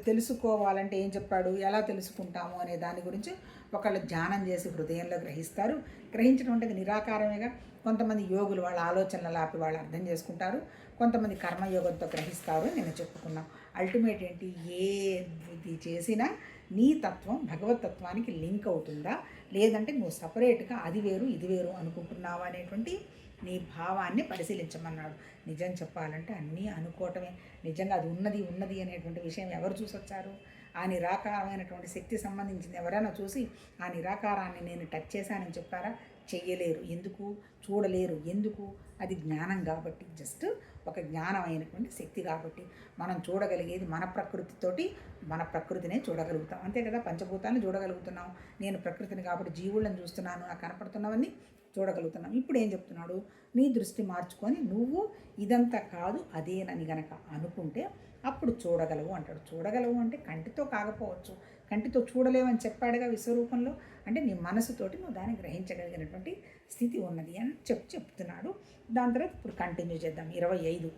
తెలుసుకోవాలంటే ఏం చెప్పాడు, ఎలా తెలుసుకుంటాము అనే దాని గురించి ఒకళ్ళు ధ్యానం చేసి హృదయంలో గ్రహిస్తారు. గ్రహించడం అంటే నిరాకారమేగా. కొంతమంది యోగులు వాళ్ళ ఆలోచనలు ఆపి వాళ్ళు అర్థం చేసుకుంటారు, కొంతమంది కర్మయోగంతో గ్రహిస్తారు. నేను చెప్పుకున్నాం అల్టిమేట్ ఏంటి, ఏది చేసినా నీ తత్వం భగవతత్వానికి లింక్ అవుతుందా, లేదంటే నువ్వు సపరేట్గా అది వేరు ఇది వేరు అనుకుంటున్నావా అనేటువంటి నీ భావాన్ని పరిశీలించమన్నాడు. నిజం చెప్పాలంటే అన్నీ అనుకోవటమే. నిజంగా అది ఉన్నది అనేటువంటి విషయం ఎవరు చూసొచ్చారు? ఆ నిరాకారమైనటువంటి శక్తి సంబంధించింది ఎవరైనా చూసి ఆ నిరాకారాన్ని నేను టచ్ చేశానని చెప్పారా? చెయ్యలేరు. ఎందుకు? చూడలేరు. ఎందుకు? అది జ్ఞానం కాబట్టి, జస్ట్ ఒక జ్ఞానమైనటువంటి శక్తి కాబట్టి. మనం చూడగలిగేది మన ప్రకృతితోటి, మన ప్రకృతినే చూడగలుగుతాం, అంతే కదా. పంచభూతాన్ని చూడగలుగుతున్నాం. నేను ప్రకృతిని కాబట్టి జీవులను చూస్తున్నాను, నాకు కనపడుతున్నవన్నీ చూడగలుగుతున్నాం. ఇప్పుడు ఏం చెప్తున్నాడు, నీ దృష్టి మార్చుకొని నువ్వు ఇదంతా కాదు అదేనని గనక అనుకుంటే అప్పుడు చూడగలవు అంటాడు. చూడగలవు అంటే కంటితో కాకపోవచ్చు, కంటితో చూడలేవని చెప్పాడుగా విశ్వరూపంలో. అంటే నీ మనసుతోటి నువ్వు దాన్ని గ్రహించగలిగినటువంటి స్థితి ఉన్నది అని చెప్తున్నాడు. దాని తర్వాత ఇప్పుడు కంటిన్యూ చేద్దాం. 25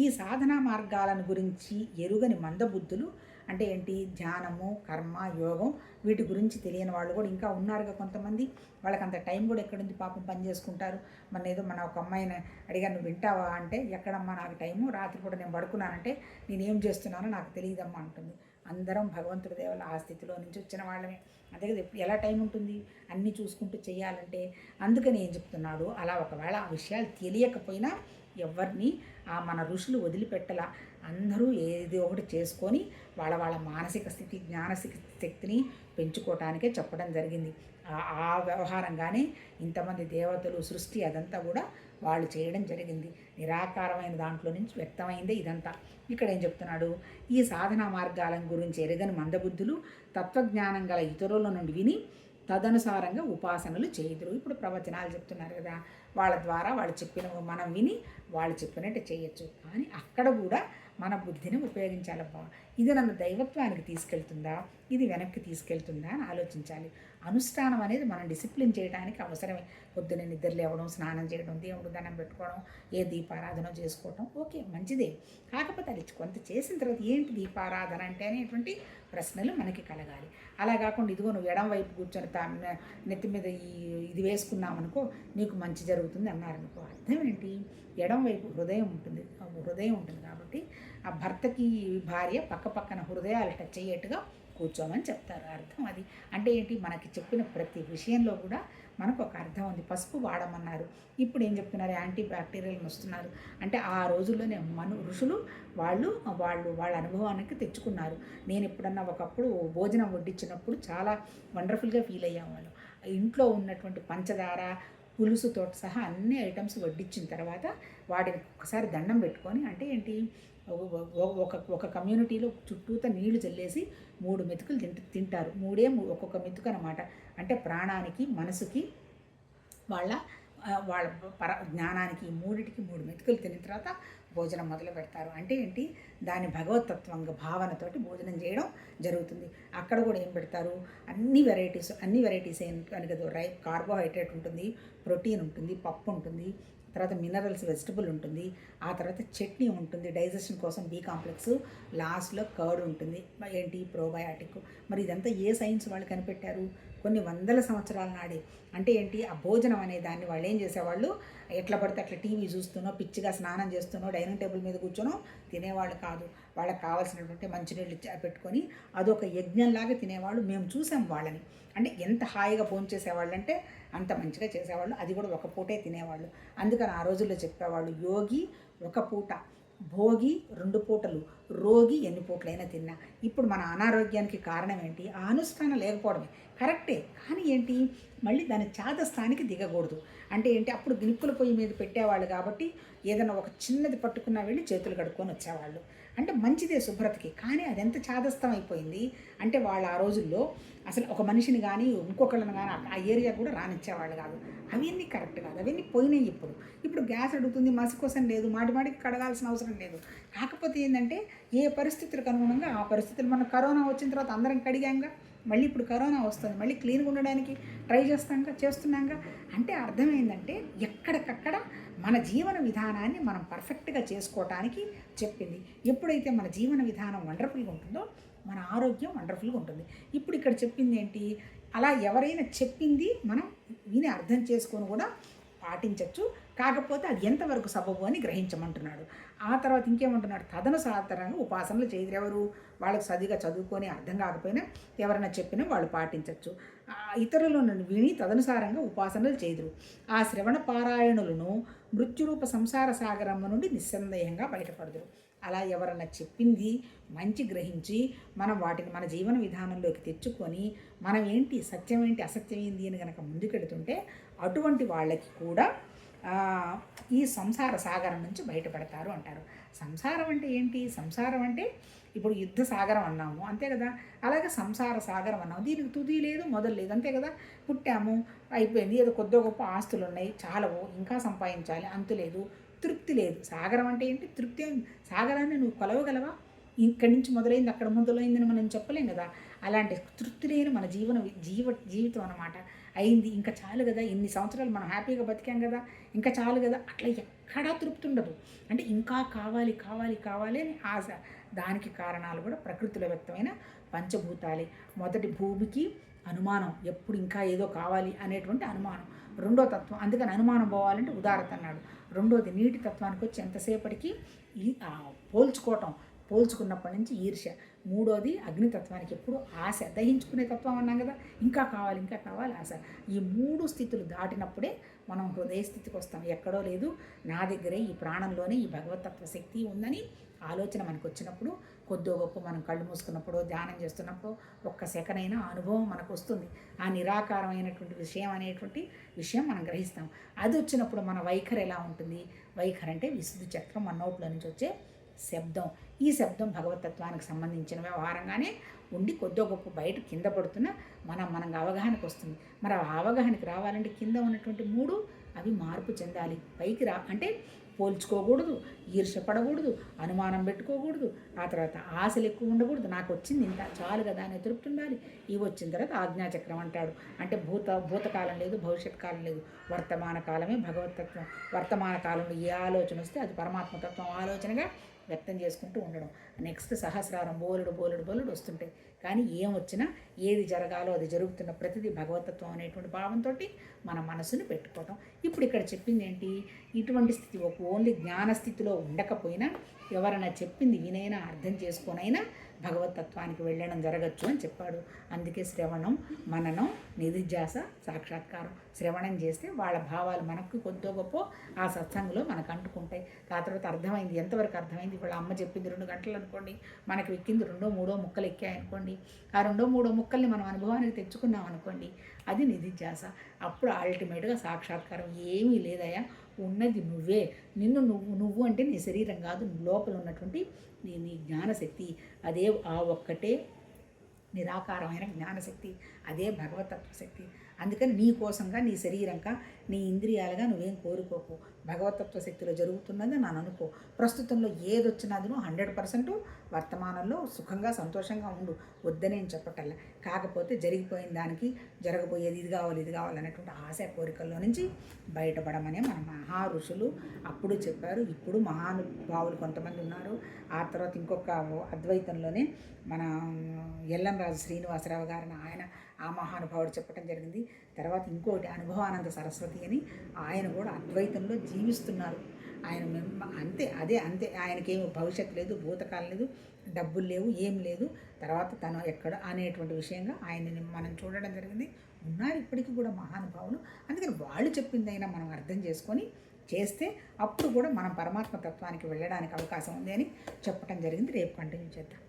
ఈ సాధనా మార్గాలను గురించి ఎరుగని మందబుద్ధులు, అంటే ఏంటి, ధ్యానము, కర్మ, యోగం వీటి గురించి తెలియని వాళ్ళు కూడా ఇంకా ఉన్నారుగా కొంతమంది. వాళ్ళకి అంత టైం కూడా ఎక్కడుంది పాపం, పని చేసుకుంటారు. మన ఒక అమ్మాయిని అడిగాను, నువ్వు వింటావా అంటే, ఎక్కడమ్మా నాకు టైము, రాత్రి కూడా నేను పడుకున్నానంటే నేనేం చేస్తున్నానో నాకు తెలియదమ్మా అంటుంది. అందరం భగవంతుడి దేవల ఆ స్థితిలో నుంచి వచ్చిన వాళ్ళమే. అంతే కదా. ఎలా టైం ఉంటుంది అన్నీ చూసుకుంటూ చేయాలంటే? అందుకని ఏం చెప్తున్నాడు, అలా ఒకవేళ ఆ విషయాలు తెలియకపోయినా ఎవరిని మన ఋషులు వదిలిపెట్టలా. అందరూ ఏదో ఒకటి చేసుకొని వాళ్ళ మానసిక స్థితి, జ్ఞానసిక శక్తిని పెంచుకోవటానికే చెప్పడం జరిగింది. ఆ వ్యవహారంగానే ఇంతమంది దేవతలు, సృష్టి అదంతా కూడా వాళ్ళు చేయడం జరిగింది. నిరాకారమైన దాంట్లో నుంచి వ్యక్తమైందే ఇదంతా. ఇక్కడ ఏం చెప్తున్నాడు, ఈ సాధనా మార్గాల గురించి ఎరగని మందబుద్ధులు తత్వజ్ఞానం గల ఇతరుల నుండి విని తదనుసారంగా ఉపాసనలు చేయుదురు. ఇప్పుడు ప్రవచనాలు చెప్తున్నారు కదా, వాళ్ళ ద్వారా వాళ్ళు చెప్పిన మనం విని వాళ్ళు చెప్పినట్టు చేయొచ్చు. కానీ అక్కడ కూడా మన బుద్ధిని ఉపయోగించాలబ్బా. ఇది నన్ను దైవత్వానికి తీసుకెళ్తుందా, ఇది వెనక్కి తీసుకెళ్తుందా అని ఆలోచించాలి. అనుష్ఠానం అనేది మనం డిసిప్లిన్ చేయడానికి అవసరమే. పొద్దున్నే నిద్ర లేవడం, స్నానం చేయడం, దేవుడు దండం పెట్టుకోవడం, ఏ దీపారాధన చేసుకోవడం ఓకే, మంచిదే. కాకపోతే అది కొంత చేసిన తర్వాత ఏంటి దీపారాధన అంటే అనేటువంటి ప్రశ్నలు మనకి కలగాలి. అలా కాకుండా ఇదిగో నువ్వు ఎడం వైపు కూర్చొని నెత్తి మీద ఇది వేసుకున్నామనుకో నీకు మంచి జరుగుతుంది అన్నారనుకో, అర్థం ఏంటి? ఎడం వైపు హృదయం ఉంటుంది కాబట్టి ఆ భర్తకి భార్య పక్క పక్కన హృదయాలు టచ్ అయ్యేట్టుగా కూర్చోమని చెప్తారు. అర్థం అది. అంటే ఏంటి, మనకి చెప్పిన ప్రతి విషయంలో కూడా మనకు ఒక అర్థం ఉంది. పసుపు వాడమన్నారు, ఇప్పుడు ఏం చెప్తున్నారు, యాంటీ బ్యాక్టీరియల్ని వస్తున్నారు. అంటే ఆ రోజుల్లోనే ఋషులు వాళ్ళ అనుభవానికి తెచ్చుకున్నారు. నేను ఎప్పుడన్నా ఒకప్పుడు భోజనం వడ్డించినప్పుడు చాలా వండర్ఫుల్గా ఫీల్ అయ్యేవాళ్ళు. ఇంట్లో ఉన్నటువంటి పంచదార, పులుసుతో సహా అన్ని ఐటమ్స్ వడ్డించిన తర్వాత వాటిని ఒకసారి దండం పెట్టుకొని, అంటే ఏంటి, ఒక కమ్యూనిటీలో చుట్టూతో నీళ్లు చల్లేసి 3 మెతుకులు తింటారు. ఒక్కొక్క మెతుకు అనమాట. అంటే ప్రాణానికి, మనసుకి, వాళ్ళ జ్ఞానానికి, మూడిటికి 3 మెతుకులు తిన్న తర్వాత భోజనం మొదలు పెడతారు. అంటే ఏంటి, దాని భగవతత్వంగా భావనతోటి భోజనం చేయడం జరుగుతుంది. అక్కడ కూడా ఏం పెడతారు, అన్ని వెరైటీస్ అని కదా. కార్బోహైడ్రేట్ ఉంటుంది, ప్రోటీన్ ఉంటుంది, పప్పు ఉంటుంది, తర్వాత మినరల్స్, వెజిటబుల్ ఉంటుంది, ఆ తర్వాత చట్నీ ఉంటుంది డైజెషన్ కోసం, బి కాంప్లెక్స్, లాస్ట్లో కర్డ్ ఉంటుంది, ఏంటి, ప్రోబయాటిక్. మరి ఇదంతా ఏ సైన్స్ వాళ్ళు కనిపెట్టారు? కొన్ని వందల సంవత్సరాల నాడే. అంటే ఏంటి, ఆ భోజనం అనే దాన్ని వాళ్ళు ఏం చేసేవాళ్ళు, ఎట్లా పడితే అట్లా టీవీ చూస్తూనో, పిచ్చిగా స్నానం చేస్తూనో, డైనింగ్ టేబుల్ మీద కూర్చొనో తినేవాళ్ళు కాదు. వాళ్ళకి కావాల్సినటువంటి మంచినీళ్ళు పెట్టుకొని అదొక యజ్ఞంలాగా తినేవాళ్ళు. మేము చూసాం వాళ్ళని. అంటే ఎంత హాయిగా భోంచేసేవాళ్ళు అంటే అంత మంచిగా చేసేవాళ్ళు. అది కూడా ఒక పూటే తినేవాళ్ళు. అందుకని ఆ రోజుల్లో చెప్పేవాళ్ళు, యోగి ఒక పూట, భోగి 2 పూటలు, రోగి ఎన్ని పూటలైనా తిన్నా. ఇప్పుడు మన అనారోగ్యానికి కారణం ఏంటి? ఆ అనుష్ఠానం లేకపోవడమే. కరెక్టే, కానీ ఏంటి, మళ్ళీ దాని చాదస్థానికి దిగకూడదు. అంటే ఏంటి, అప్పుడు గినుక్కుల పొయ్యి మీద పెట్టేవాళ్ళు కాబట్టి ఏదైనా ఒక చిన్నది పట్టుకున్నా వెళ్ళి చేతులు కడుక్కొని వచ్చేవాళ్ళు. అంటే మంచిదే శుభ్రతకి, కానీ అదెంత చాదస్తం అయిపోయింది అంటే వాళ్ళు ఆ రోజుల్లో అసలు ఒక మనిషిని కానీ ఇంకొకళ్ళని కానీ ఆ ఏరియా కూడా రానిచ్చేవాళ్ళు కాదు. అవన్నీ కరెక్ట్ కాదు, అవన్నీ పోయినాయి. ఇప్పుడు గ్యాస్ అడుగుతుంది, మసి కోసం లేదు, మాటికి కడగాల్సిన అవసరం లేదు. కాకపోతే ఏంటంటే ఏ పరిస్థితులకు అనుగుణంగా ఆ పరిస్థితులు, మన కరోనా వచ్చిన తర్వాత అందరం కడిగాంగా, మళ్ళీ ఇప్పుడు కరోనా వస్తుంది, మళ్ళీ క్లీన్గా ఉండడానికి ట్రై చేస్తున్నాంగా. అంటే అర్థమైందంటే ఎక్కడికక్కడ మన జీవన విధానాన్ని మనం పర్ఫెక్ట్గా చేసుకోవటానికి చెప్పింది. ఎప్పుడైతే మన జీవన విధానం వండర్ఫుల్గా ఉంటుందో మన ఆరోగ్యం వండర్ఫుల్గా ఉంటుంది. ఇప్పుడు ఇక్కడ చెప్పింది ఏంటి, అలా ఎవరైనా చెప్పింది మనం విని అర్థం చేసుకొని కూడా పాటించవచ్చు. కాకపోతే అది ఎంతవరకు సబబు అని గ్రహించమంటున్నాడు. ఆ తర్వాత ఇంకేమంటున్నాడు, తదనుసారంగా ఉపాసనలు చేయరు. ఎవరు, వాళ్ళకి సరిగా చదువుకొని అర్థం కాకపోయినా ఎవరైనా చెప్పినా వాళ్ళు పాటించవచ్చు. ఇతరులను విని తదనుసారంగా ఉపాసనలు చేయదురు. ఆ శ్రవణ పారాయణులను మృత్యురూప సంసార సాగరమ్మ నుండి నిస్సందేహంగా బయటపడదురు. అలా ఎవరన్నా చెప్పింది మంచి గ్రహించి మనం వాటిని మన జీవన విధానంలోకి తెచ్చుకొని మనం ఏంటి, సత్యం ఏంటి, అసత్యం ఏంటి అని కనుక ముందుకెడుతుంటే అటువంటి వాళ్ళకి కూడా ఈ సంసార సాగరం నుంచి బయటపడతారు అంటారు. సంసారం అంటే ఏంటి, సంసారం అంటే ఇప్పుడు యుద్ధ సాగరం అన్నాము అంతే కదా, అలాగే సంసార సాగరం అన్నాము. దీనికి తుది లేదు మొదలు లేదు అంతే కదా. పుట్టాము, అయిపోయింది, ఏదో కొద్ది గొప్ప ఆస్తులు ఉన్నాయి, చాలవు, ఇంకా సంపాదించాలి, అంతు లేదు, తృప్తి లేదు. సాగరం అంటే ఏంటి, తృప్తి. సాగరాన్ని నువ్వు కొలవగలవా, ఇక్కడి నుంచి మొదలైంది అక్కడ మొదలైందని మనం చెప్పలేం కదా. అలాంటి తృప్తి లేని మన జీవితం అన్నమాట. అయింది, ఇంకా చాలు కదా, ఇన్ని సంవత్సరాలు మనం హ్యాపీగా బతికాం కదా, ఇంకా చాలు కదా, అట్లా ఎక్కడా తృప్తి ఉండదు. అంటే ఇంకా కావాలి కావాలి కావాలి అని ఆశ. దానికి కారణాలు కూడా ప్రకృతిలో వ్యక్తమైన పంచభూతాలే. మొదటి భూమికి అనుమానం, ఎప్పుడు ఇంకా ఏదో కావాలి అనేటువంటి అనుమానం. రెండో తత్వం, అందుకని అనుమానం పోవాలంటే ఉదారత అన్నాడు. రెండోది నీటి తత్వానికి వచ్చి ఎంతసేపటికి పోల్చుకున్నప్పటి నుంచి ఈర్ష్య. మూడోది అగ్నితత్వానికి ఎప్పుడు ఆశ, దహించుకునే తత్వం అన్నాం కదా, ఇంకా కావాలి ఇంకా కావాలి ఆశ. ఈ మూడు స్థితులు దాటినప్పుడే మనం హృదయ స్థితికి వస్తాం. ఎక్కడో లేదు, నా దగ్గరే ఈ ప్రాణంలోనే ఈ భగవతత్వ శక్తి ఉందని ఆలోచన మనకు వచ్చినప్పుడు, కొద్దో గొప్ప మనం కళ్ళు మూసుకున్నప్పుడు, ధ్యానం చేస్తున్నప్పుడు ఒక్క సెకనైనా అనుభవం మనకు వస్తుంది. ఆ నిరాకారమైనటువంటి విషయం మనం గ్రహిస్తాం. అది వచ్చినప్పుడు మన వైఖరి ఎలా ఉంటుంది, వైఖరి అంటే విశుద్ధి చక్రం, మన నోట్లో నుంచి వచ్చే శబ్దం. ఈ శబ్దం భగవతత్వానికి సంబంధించిన వ్యవహారంగానే ఉండి కొద్దో గొప్ప బయట కింద పడుతున్న మనకు అవగాహనకు వస్తుంది. మరి ఆ అవగాహనకి రావాలంటే కింద ఉన్నటువంటి మూడు అవి మార్పు చెందాలి. పైకి అంటే పోల్చుకోకూడదు, ఈర్ష్యపడకూడదు, అనుమానం పెట్టుకోకూడదు, ఆ తర్వాత ఆశలు ఎక్కువ ఉండకూడదు. నాకు వచ్చింది ఇంత చాలు కదా అని తృప్తి ఉండాలి. ఇవి వచ్చిన తర్వాత ఆజ్ఞాచక్రం అంటాడు. అంటే భూతకాలం లేదు, భవిష్యత్ కాలం లేదు, వర్తమాన కాలమే భగవతత్వం. వర్తమాన కాలంలో ఏ ఆలోచన వస్తే అది పరమాత్మతత్వం ఆలోచనగా వ్యక్తం చేసుకుంటూ ఉండడం. నెక్స్ట్ సహస్రారం బోలెడు వస్తుంటాయి. కానీ ఏం వచ్చినా ఏది జరగాలో అది జరుగుతున్న ప్రతిదీ భగవతత్వం అనేటువంటి భావంతో మన మనసును పెట్టుకోవటం. ఇప్పుడు ఇక్కడ చెప్పింది ఏంటి, ఇటువంటి స్థితి ఓన్లీ జ్ఞానస్థితిలో ఉండకపోయినా ఎవరైనా చెప్పింది వినైనా అర్థం చేసుకోనైనా భగవతత్వానికి వెళ్ళడం జరగచ్చు అని చెప్పాడు. అందుకే శ్రవణం, మననం, నిధిధ్యాస, సాక్షాత్కారం. శ్రవణం చేస్తే వాళ్ళ భావాలు మనకు కొద్దో గొప్ప ఆ సత్సంగంలో మనకు అంటుకుంటాయి. ఆ తర్వాత అర్థమైంది, ఎంతవరకు అర్థమైంది, వాళ్ళ అమ్మ చెప్పింది 2 గంటలు అనుకోండి, మనకు ఎక్కింది 2-3 ముక్కలు ఎక్కాయనుకోండి, ఆ 2-3 ముక్కల్ని మనం అనుభవానికి తెచ్చుకున్నాం అనుకోండి, అది నిధిధ్యాస. అప్పుడు అల్టిమేట్గా సాక్షాత్కారం. ఏమీ లేదయా, ఉన్నది నువ్వే, నువ్వు అంటే నీ శరీరం కాదు, లోపల ఉన్నటువంటి నీ జ్ఞానశక్తి, అదే ఆ ఒక్కటే నిరాకారమైన జ్ఞానశక్తి, అదే భగవతత్వ శక్తి. అందుకని నీ కోసంగా, నీ శరీరంగా, నీ ఇంద్రియాలుగా నువ్వేం కోరుకోకు. భగవతత్వ శక్తిలో జరుగుతున్నది నన్ను అనుకో. ప్రస్తుతంలో ఏదొచ్చినది 100% వర్తమానంలో సుఖంగా సంతోషంగా ఉండు, వద్దనేం చెప్పటల్లా. కాకపోతే జరిగిపోయిన దానికి జరగబోయేది ఇది కావాలి అనేటువంటి ఆశ కోరికల్లో నుంచి బయటపడమనే మన మహా ఋషులు అప్పుడు చెప్పారు. ఇప్పుడు మహానుభావులు కొంతమంది ఉన్నారు. ఆ తర్వాత ఇంకొక అద్వైతంలోనే మన ఎల్లంరాజు శ్రీనివాసరావు గారిని ఆ మహానుభావుడు చెప్పడం జరిగింది. తర్వాత ఇంకోటి అనుభవానంద సరస్వతి అని ఆయన కూడా అద్వైతంలో జీవిస్తున్నారు. ఆయన అంతే ఆయనకేమి భవిష్యత్తు లేదు, భూతకాలం లేదు, డబ్బులు లేవు, ఏం లేదు, తర్వాత తను ఎక్కడ అనేటువంటి విషయంగా ఆయనని మనం చూడడం జరిగింది. ఉన్నారు ఇప్పటికీ కూడా మహానుభావులు. అందుకని వాళ్ళు చెప్పిందైనా మనం అర్థం చేసుకొని చేస్తే అప్పుడు కూడా మనం పరమాత్మ తత్వానికి వెళ్ళడానికి అవకాశం ఉంది అని చెప్పడం జరిగింది. రేపు కంటిన్యూ చేద్దాం.